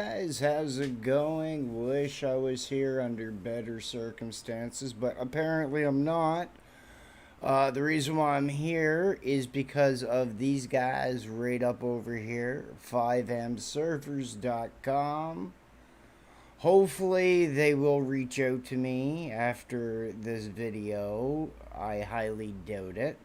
guys, how's it going? Wish I was here under better circumstances, but apparently I'm not. The reason why I'm here is because of these guys right up over here, 5MServers.com. Hopefully they will reach out to me after this video. I highly doubt it.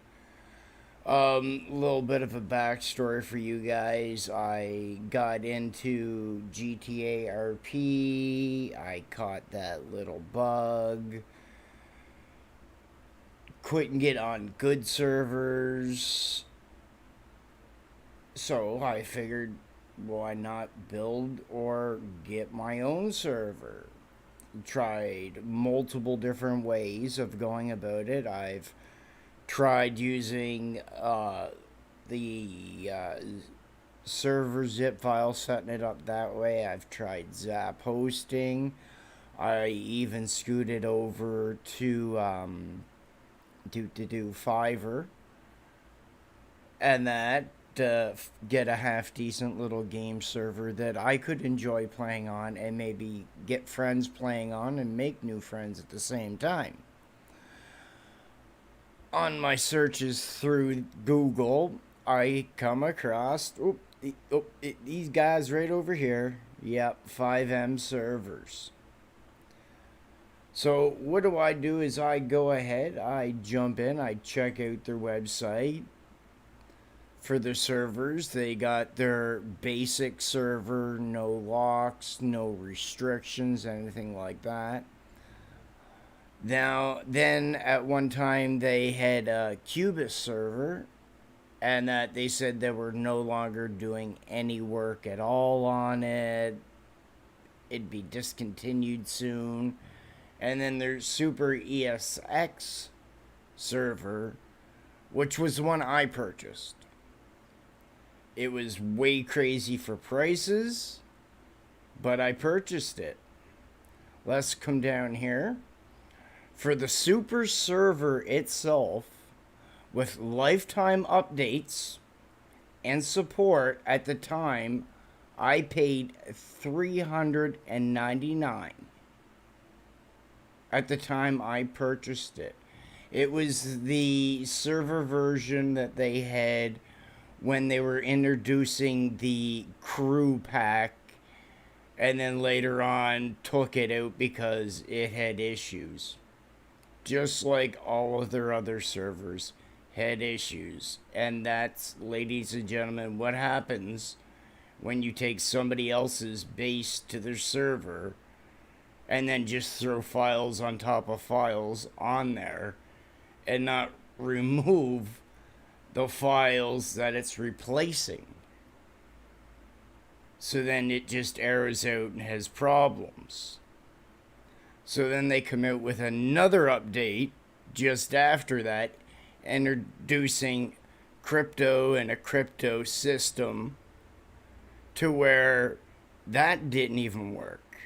A little bit of a backstory for you guys. I got into GTA RP. I caught that little bug. Couldn't get on good servers. So I figured, why not build or get my own server? Tried multiple different ways of going about it. I've tried using the server zip file, setting it up that way. I've tried Zap hosting. I even scooted over to do Fiverr, and that get a half decent little game server that I could enjoy playing on, and maybe get friends playing on and make new friends at the same time. On my searches through Google, I come across these guys right over here. Yep, 5MServers. So what do is I go ahead, I jump in, I check out their website. For their servers, they got their basic server, no locks, no restrictions, anything like that. Now, then at one time they had a Cubis server, and that they said they were no longer doing any work at all on it. It'd be discontinued soon. And then there's Super ESX server, which was the one I purchased. It was way crazy for prices, but I purchased it. Let's come down here. For the Super server itself, with lifetime updates and support, at the time, I paid $399. At the time I purchased it. It was the server version that they had when they were introducing the crew pack, and then later on took it out because it had issues. Just like all of their other servers had issues. And that's, ladies and gentlemen, what happens when you take somebody else's base to their server and then just throw files on top of files on there and not remove the files that it's replacing. So then it just errors out and has problems. So then they come out with another update just after that, introducing crypto and a crypto system, to where that didn't even work.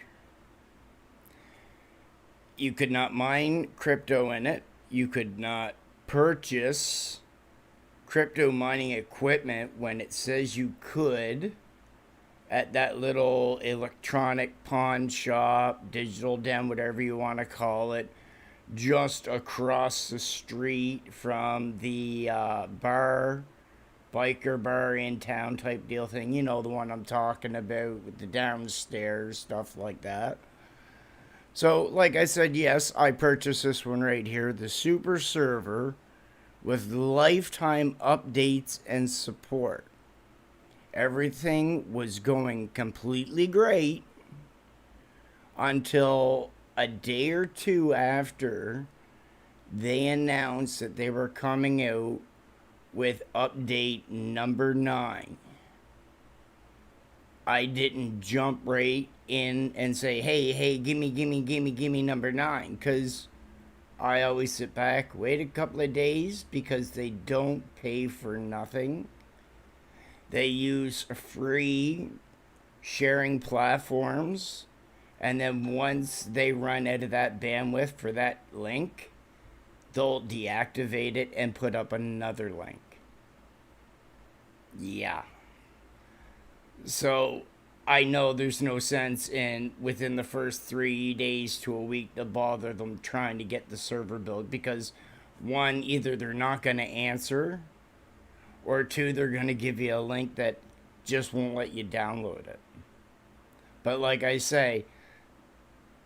You could not mine crypto in it. You could not purchase crypto mining equipment when it says you could at that little electronic pawn shop, digital den, whatever you want to call it, just across the street from the biker bar in town type deal thing. You know the one I'm talking about, with the downstairs, stuff like that. So, like I said, yes, I purchased this one right here, the Super server, with lifetime updates and support. Everything was going completely great until a day or two after they announced that they were coming out with update number 9. I didn't jump right in and say, hey, gimme number 9, because I always sit back, wait a couple of days, because they don't pay for nothing. They use free sharing platforms, and then once they run out of that bandwidth for that link, they'll deactivate it and put up another link. Yeah. So I know there's no sense in within the first 3 days to a week to bother them trying to get the server built because one, either they're not going to answer, or two, they're going to give you a link that just won't let you download it. But like I say,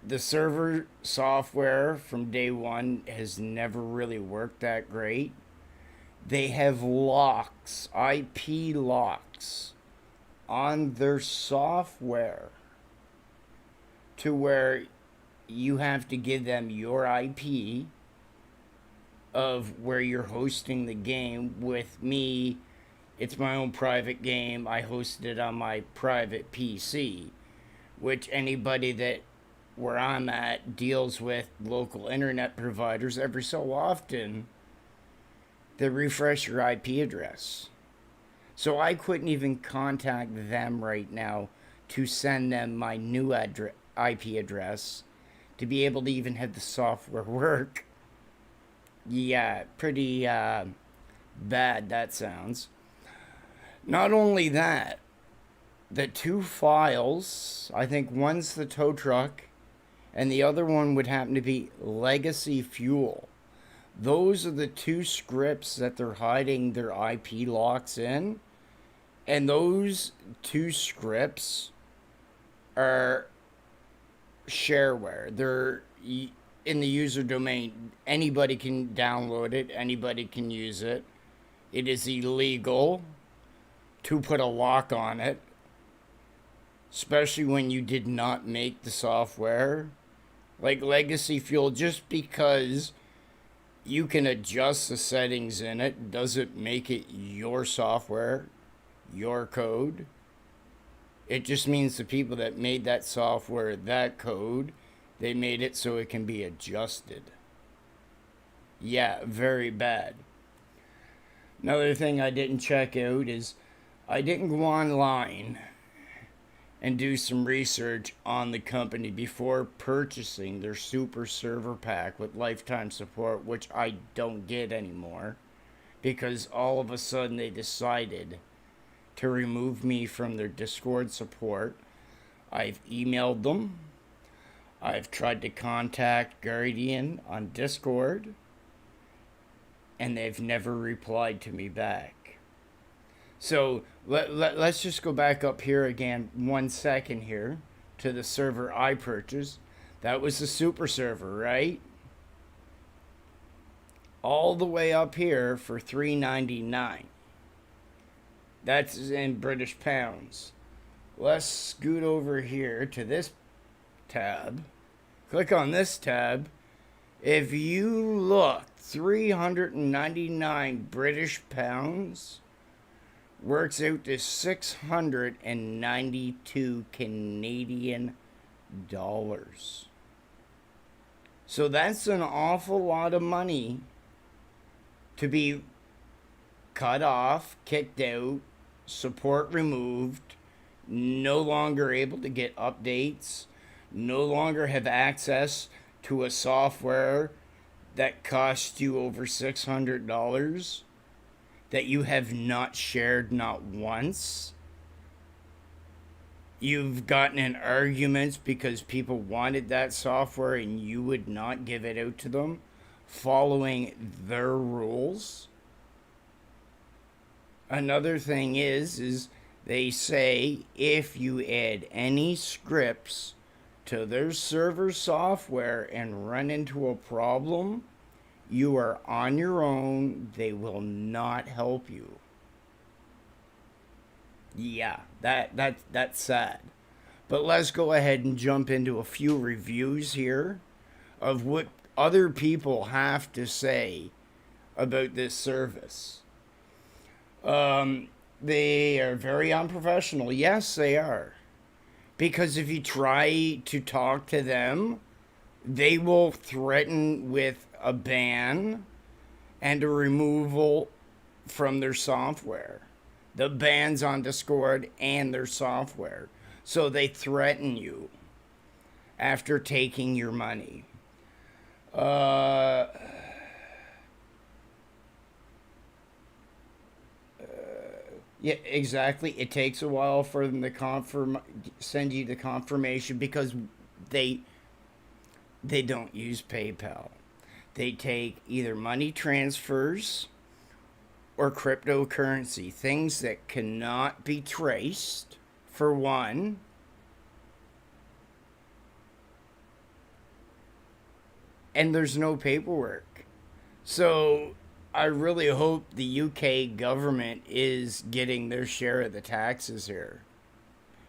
the server software from day one has never really worked that great. They have locks, IP locks, on their software to where you have to give them your IP of where you're hosting the game. With me, it's my own private game. I hosted it on my private PC, which anybody that where I'm at deals with local internet providers every so often. They refresh your IP address. So I couldn't even contact them right now to send them my new IP address to be able to even have the software work. Yeah, pretty bad that sounds. Not only that, the two files, I think one's the tow truck and the other one would happen to be legacy fuel. Those are the two scripts that they're hiding their IP locks in. And those two scripts are shareware. They're in the user domain. Anybody can download it. Anybody can use it. It is illegal to put a lock on it, especially when you did not make the software. Like legacy fuel, just because you can adjust the settings in it doesn't make it your software, your code. It just means the people that made that software, that code, they made it so it can be adjusted. Yeah, very bad. Another thing I didn't check out is I didn't go online and do some research on the company before purchasing their super server pack with lifetime support, which I don't get anymore because all of a sudden they decided to remove me from their Discord support. I've emailed them. I've tried to contact Guardian on Discord, and they've never replied to me back. So let's just go back up here again 1 second here to the server I purchased. That was the super server, right? All the way up here for $3.99. That's in British pounds. Let's scoot over here to this tab. Click on this tab. If you look, 399 British pounds works out to 692 Canadian dollars. So that's an awful lot of money to be cut off, kicked out, support removed, no longer able to get updates, no longer have access to a software that costs you over $600 that you have not shared not once. You've gotten in arguments because people wanted that software and you would not give it out to them, following their rules. Another thing is they say if you add any scripts to their server software and run into a problem, you are on your own. They will not help you. Yeah, that's sad. But let's go ahead and jump into a few reviews here of what other people have to say about this service. They are very unprofessional. Yes, they are. Because if you try to talk to them, they will threaten with a ban and a removal from their software. The bans on Discord and their software. So they threaten you after taking your money. Yeah, exactly. It takes a while for them to send you the confirmation because they they don't use PayPal. They take either money transfers or cryptocurrency, things that cannot be traced, for one, and there's no paperwork. So I really hope the UK government is getting their share of the taxes here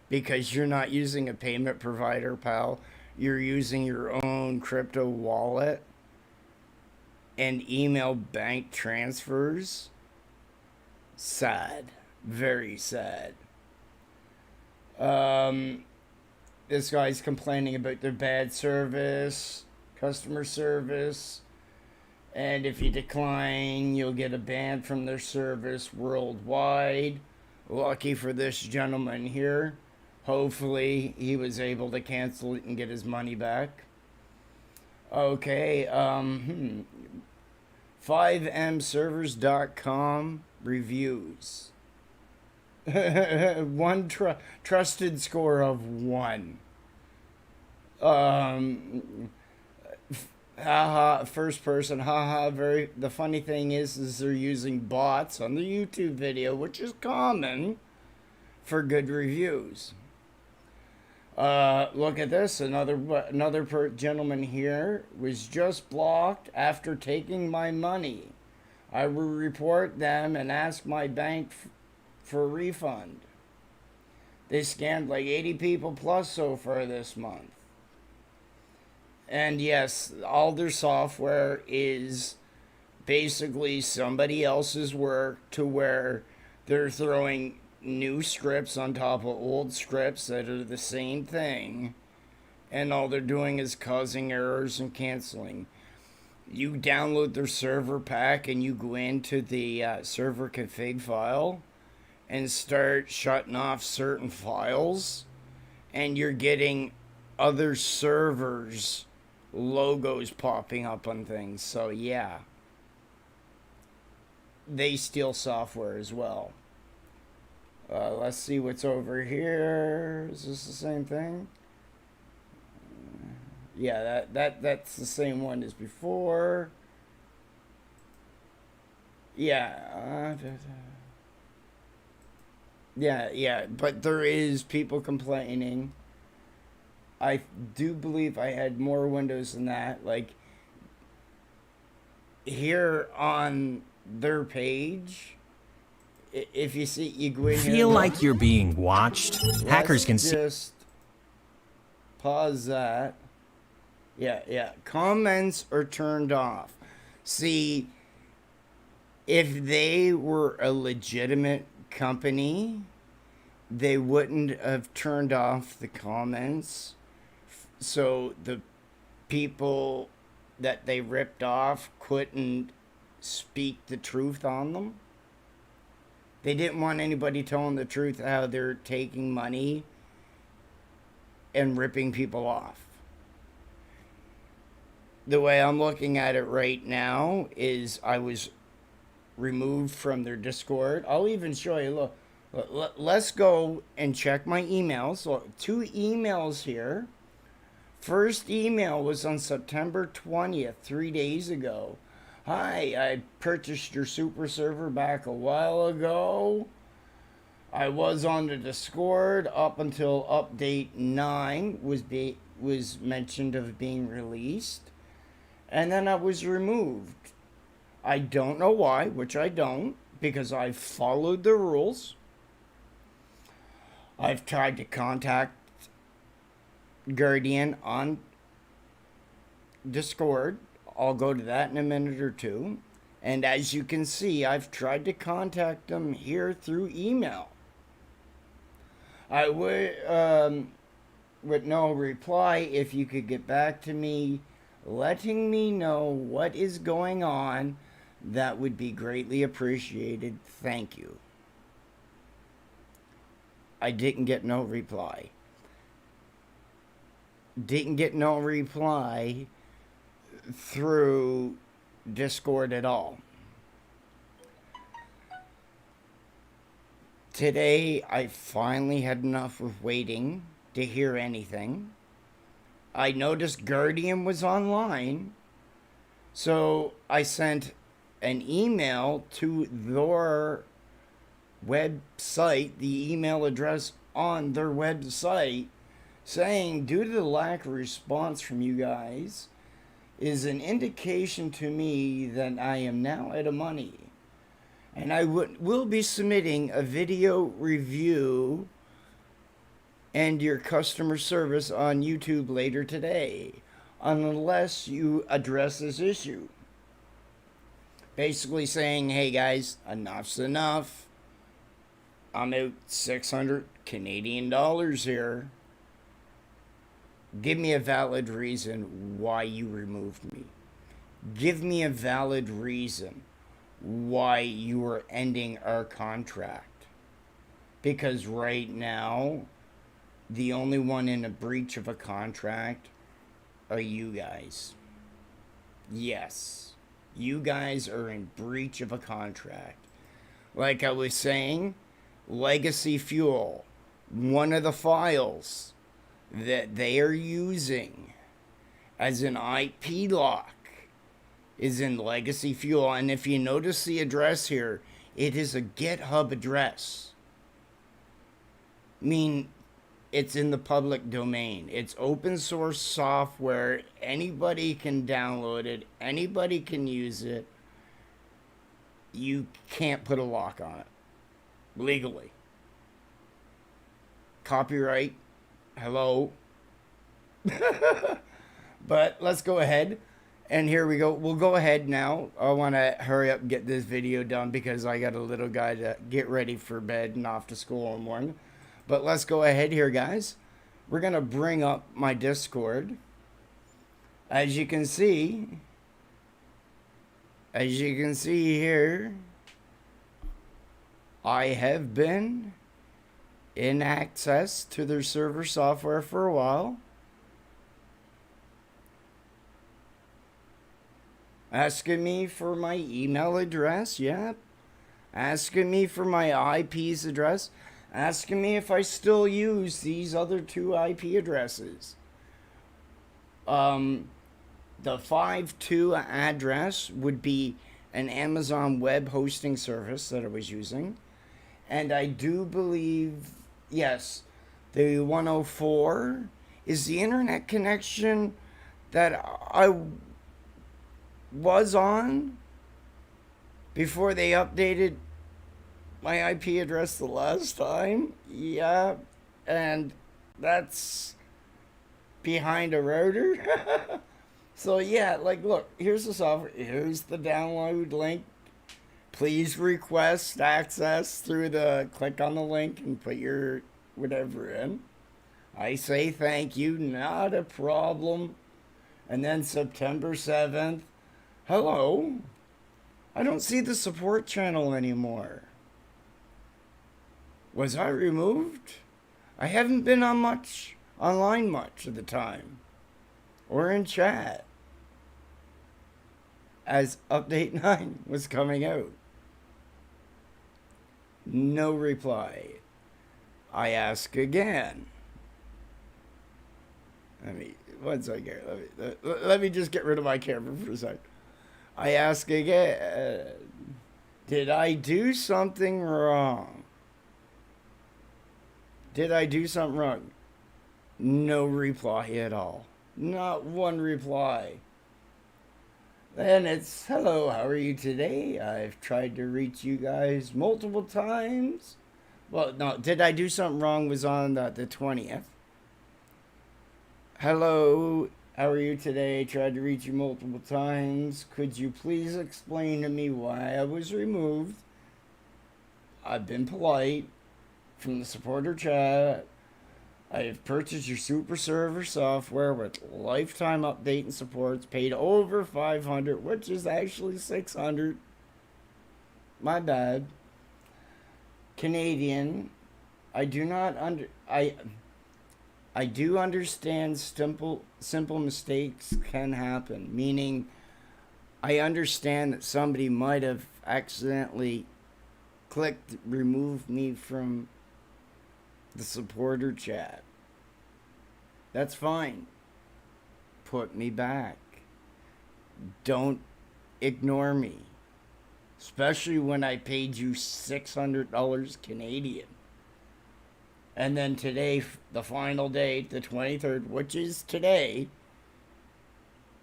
because you're not using a payment provider, pal. You're using your own crypto wallet and email bank transfers. Sad. Very sad. Um, this guy's complaining about their bad service, customer service, and if you decline, you'll get a ban from their service worldwide. Lucky for this gentleman here. Hopefully, he was able to cancel it and get his money back. Okay, 5MServers.com reviews. One trusted score of 1. Um, haha, first person, haha. Very. The funny thing is they're using bots on the YouTube video, which is common for good reviews. Look at this. Another gentleman here was just blocked after taking my money. I will report them and ask my bank for a refund. They scammed like 80 people plus so far this month. And yes, all their software is basically somebody else's work to where they're throwing new scripts on top of old scripts that are the same thing, and all they're doing is causing errors and canceling. You download their server pack and you go into the server config file and start shutting off certain files, and you're getting other servers logos popping up on things. So yeah, they steal software as well. Let's see what's over here. Is this the same thing? Yeah, that's the same one as before. Yeah. Yeah, but there is people complaining. I do believe I had more windows than that. Like, here on their page, if you see, you go in here. Feel like you're being watched? Hackers can see. Just pause that. Yeah. Comments are turned off. See, if they were a legitimate company, they wouldn't have turned off the comments. So the people that they ripped off couldn't speak the truth on them. They didn't want anybody telling the truth how they're taking money and ripping people off. The way I'm looking at it right now is I was removed from their Discord. I'll even show you. Look, let's go and check my emails. Look, 2 emails here. First email was on September 20th, 3 days ago. Hi, I purchased your super server back a while ago. I was on the Discord up until update 9 was mentioned of being released. And then I was removed. I don't know why, which I don't, because I followed the rules. I've tried to contact Guardian on Discord. I'll go to that in a minute or two. And as you can see, I've tried to contact them here through email. I would, with no reply, if you could get back to me, letting me know what is going on, that would be greatly appreciated. Thank you. I didn't get no reply. Didn't get no reply through Discord at all. Today, I finally had enough of waiting to hear anything. I noticed Guardian was online, so I sent an email to their website, the email address on their website, saying, due to the lack of response from you guys, is an indication to me that I am now out of money. And I will be submitting a video review and your customer service on YouTube later today, unless you address this issue. Basically saying, hey guys, enough's enough. I'm out 600 Canadian dollars here. Give me a valid reason why you removed me. Give me a valid reason why you are ending our contract. Because right now, the only one in a breach of a contract are you guys. Yes, you guys are in breach of a contract. Like I was saying, Legacy Fuel, one of the files that they are using as an IP lock is in Legacy Fuel. And if you notice the address here, it is a GitHub address. I mean, it's in the public domain. It's open source software. Anybody can download it. Anybody can use it. You can't put a lock on it legally. Copyright. Hello. But let's go ahead. And here we go. We'll go ahead now. I want to hurry up and get this video done because I got a little guy to get ready for bed and off to school in the morning. But let's go ahead here, guys. We're going to bring up my Discord. As you can see here, I have been in access to their server software for a while. Asking me for my email address, yep. Asking me for my IP's address. Asking me if I still use these other two IP addresses. The 5.2 address would be an Amazon web hosting service that I was using. And I do believe, yes, the 104 is the internet connection that I was on before they updated my IP address the last time. Yeah, and that's behind a router. So yeah, like look, here's the software. Here's the download link. Please request access through the, click on the link and put your whatever in. I say thank you, not a problem. And then September 7th, hello, I don't see the support channel anymore. Was I removed? I haven't been online much of the time. Or in chat. As update 9 was coming out. No reply. I ask again. Let me just get rid of my camera for a sec. I ask again. Did I do something wrong? Did I do something wrong? No reply at all. Not one reply. Then it's, hello, how are you today? I've tried to reach you guys multiple times. Well, no, did I do something wrong was on the 20th. Hello, how are you today? Tried to reach you multiple times. Could you please explain to me why I was removed? I've been polite from the supporter chat. I have purchased your super server software with lifetime update and supports, paid over $500, which is actually $600. My bad. Canadian. I do understand simple mistakes can happen, meaning I understand that somebody might have accidentally clicked remove me from the supporter chat. That's fine. Put me back. Don't ignore me. Especially when I paid you $600 Canadian. And then today, the final date, the 23rd, which is today,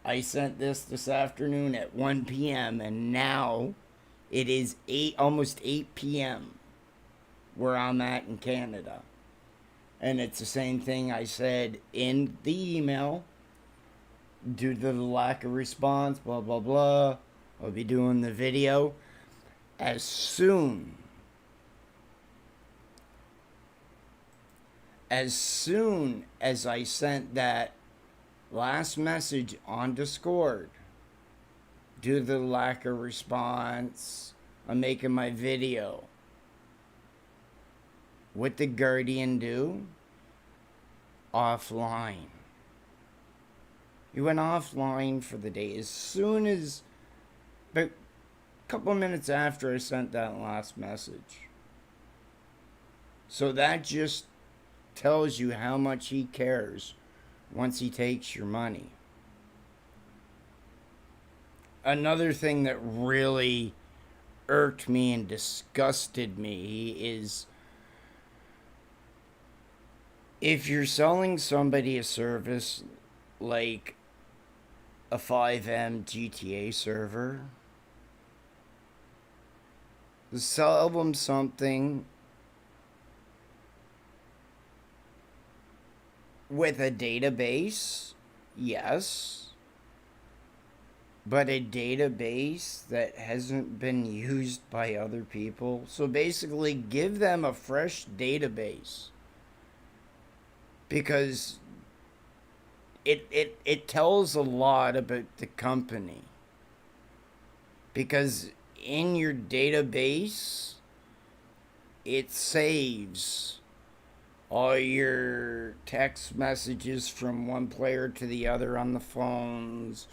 I sent this afternoon at 1 p.m. and now it is almost 8 p.m. where I'm at in Canada. And it's the same thing I said in the email. Due to the lack of response, blah, blah, blah. I'll be doing the video as soon as I sent that last message on Discord. Due to the lack of response, I'm making my video. What did Guardian do? Offline. He went offline for the day as soon as, about a couple minutes after I sent that last message. So that just tells you how much he cares once he takes your money. Another thing that really irked me and disgusted me is if you're selling somebody a service like a 5M GTA server, sell them something with a database, yes, but a database that hasn't been used by other people. So basically give them a fresh database, because it tells a lot about the company. Because in your database, it saves all your text messages from one player to the other on the phones,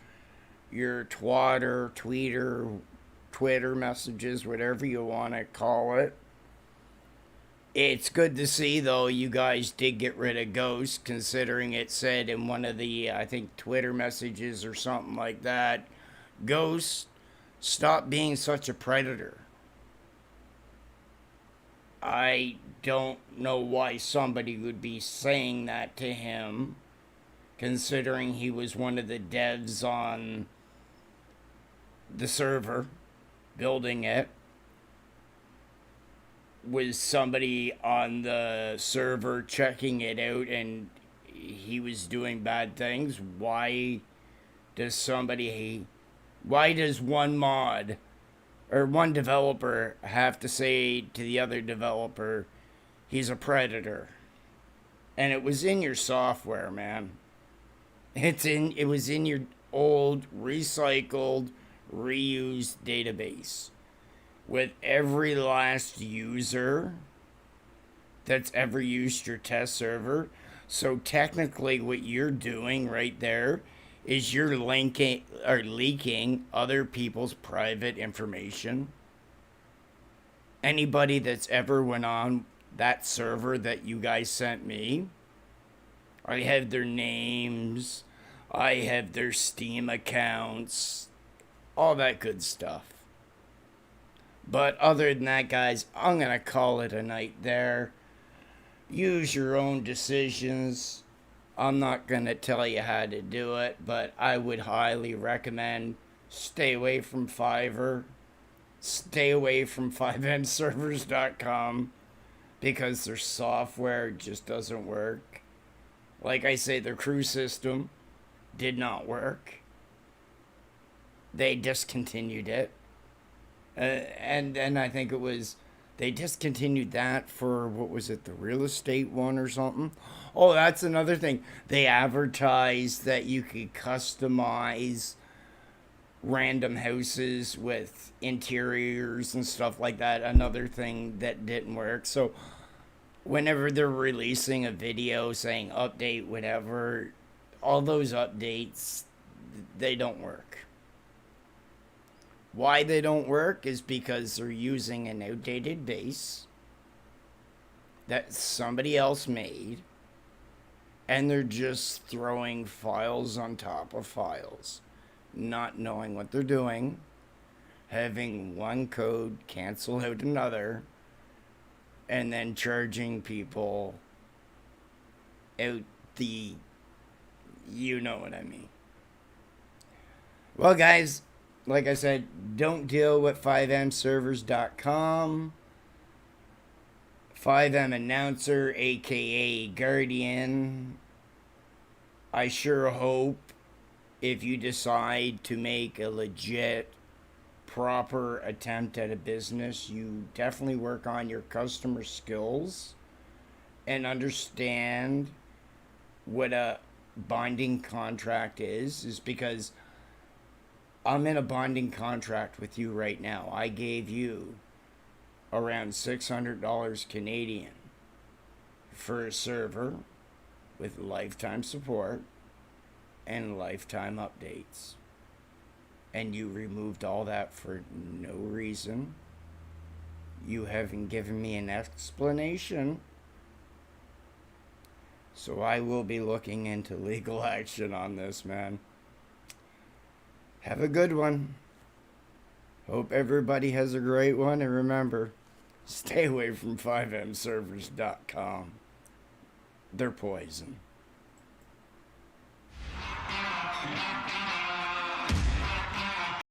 your Twitter messages, whatever you want to call it. It's good to see, though, you guys did get rid of Ghost, considering it said in one of the, I think, Twitter messages or something like that, Ghost, stop being such a predator. I don't know why somebody would be saying that to him, considering he was one of the devs on the server, building it. Was somebody on the server checking it out and he was doing bad things? Why does one mod or one developer have to say to the other developer he's a predator? And it was in your software, man. It was in your old recycled reused database with every last user that's ever used your test server. So technically what you're doing right there is you're linking or leaking other people's private information. Anybody that's ever went on that server that you guys sent me, I have their names, I have their Steam accounts, all that good stuff. But other than that, guys, I'm going to call it a night there. Use your own decisions. I'm not going to tell you how to do it, but I would highly recommend stay away from Fiverr. Stay away from 5MServers.com because their software just doesn't work. Like I say, their crew system did not work. They discontinued it. And then I think it was, they discontinued that for, what was it, the real estate one or something? Oh, that's another thing. They advertised that you could customize random houses with interiors and stuff like that. Another thing that didn't work. So whenever they're releasing a video saying update, whatever, all those updates, they don't work. Why they don't work is because they're using an outdated base that somebody else made, and they're just throwing files on top of files, not knowing what they're doing, having one code cancel out another, and then charging people out the, you know what I mean. Well, guys, like I said, don't deal with 5MServers.com. 5M Announcer, aka Guardian. I sure hope if you decide to make a legit, proper attempt at a business, you definitely work on your customer skills and understand what a binding contract is because I'm in a binding contract with you right now. I gave you around $600 Canadian for a server with lifetime support and lifetime updates. And you removed all that for no reason. You haven't given me an explanation. So I will be looking into legal action on this, man. Have a good one. Hope everybody has a great one. And remember, stay away from 5mservers.com. They're poison.